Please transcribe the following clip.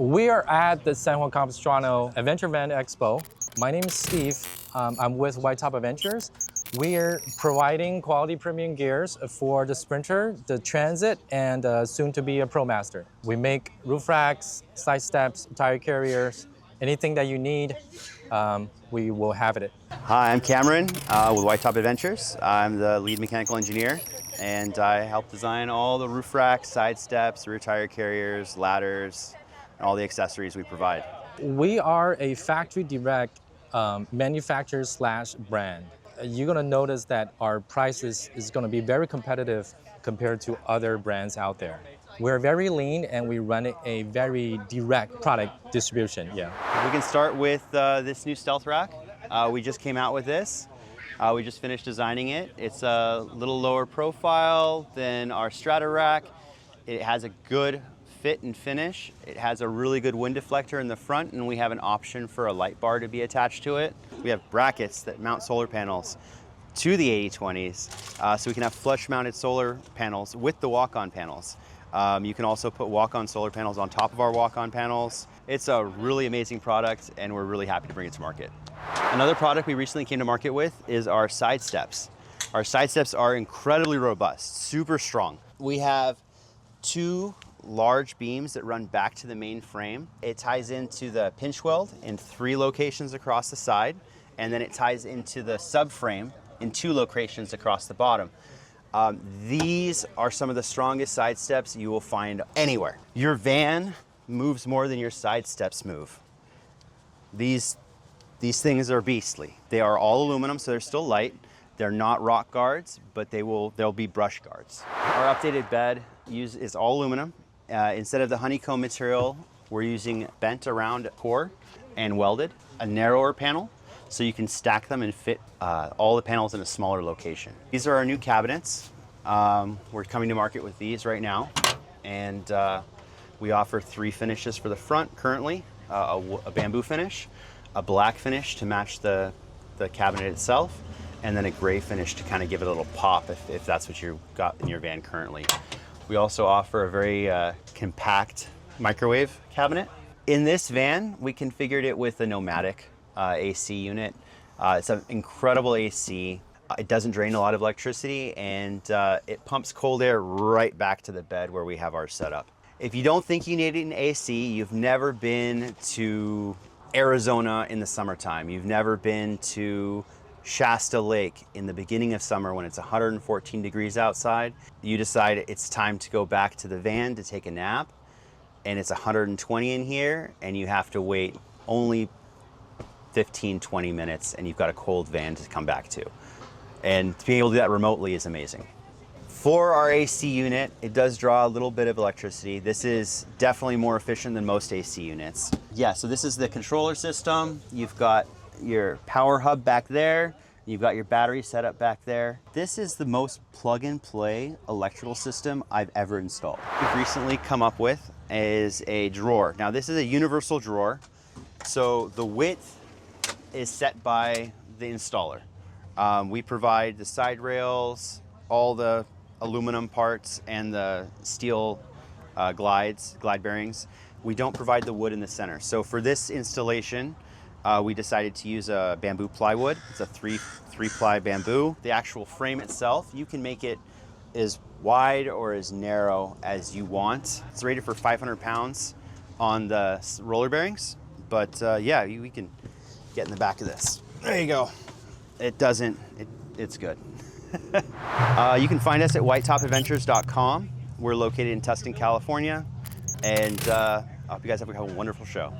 We are at the San Juan Capistrano Adventure Van Expo. My name is Steve. I'm with White Top Adventures. We're providing quality premium gears for the Sprinter, the Transit, and soon to be a ProMaster. We make roof racks, side steps, tire carriers, anything that you need, we will have it. Hi, I'm Cameron with White Top Adventures. I'm the lead mechanical engineer, and I help design all the roof racks, side steps, rear tire carriers, ladders, and all the accessories we provide. We are a factory direct manufacturer / brand. You're gonna notice that our prices is gonna be very competitive compared to other brands out there. We're very lean and we run a very direct product distribution, yeah. We can start with this new stealth rack. We just came out with this. We just finished designing it. It's a little lower profile than our Strata rack. It has a good fit and finish. It has a really good wind deflector in the front, and we have an option for a light bar to be attached to it. We have brackets that mount solar panels to the 8020s, so we can have flush mounted solar panels with the walk-on panels. You can also put walk-on solar panels on top of our walk-on panels. It's a really amazing product, and we're really happy to bring it to market. Another product we recently came to market with is our side steps. Our side steps are incredibly robust, super strong. We have two large beams that run back to the main frame. It ties into the pinch weld in 3 locations across the side, and then it ties into the subframe in 2 locations across the bottom. These are some of the strongest side steps you will find anywhere. Your van moves more than your side steps move. These things are beastly. They are all aluminum, so they're still light. They're not rock guards, but they'll be brush guards. Our updated bed is all aluminum. Instead of the honeycomb material, we're using bent around core and welded, a narrower panel, so you can stack them and fit all the panels in a smaller location. These are our new cabinets. We're coming to market with these right now, and we offer 3 finishes for the front currently, a bamboo finish, a black finish to match the cabinet itself, and then a gray finish to kind of give it a little pop if that's what you've got in your van currently. We also offer a very compact microwave cabinet. In this van, we configured it with a Nomadic AC unit. It's an incredible AC. It doesn't drain a lot of electricity, and it pumps cold air right back to the bed where we have our setup. If you don't think you need an AC, you've never been to Arizona in the summertime. You've never been to Shasta Lake in the beginning of summer when it's 114 degrees outside. You decide it's time to go back to the van to take a nap, and it's 120 in here, and you have to wait only 15-20 minutes, and you've got a cold van to come back to. And being able to do that remotely is amazing. For our AC unit, it does draw a little bit of electricity. This is definitely more efficient than most AC units. Yeah, so this is the controller system. You've got your power hub back there. You've got your battery setup back there. This is the most plug and play electrical system I've ever installed. We've recently come up with is a drawer. Now this is a universal drawer. So the width is set by the installer. We provide the side rails, all the aluminum parts, and the steel glide bearings. We don't provide the wood in the center. So for this installation, we decided to use a bamboo plywood. It's a three-ply bamboo. The actual frame itself, you can make it as wide or as narrow as you want. It's rated for 500 pounds on the roller bearings, but yeah, we can get in the back of this. There you go. It's good. You can find us at whitetopadventures.com. We're located in Tustin, California, and I hope you guys have a wonderful show.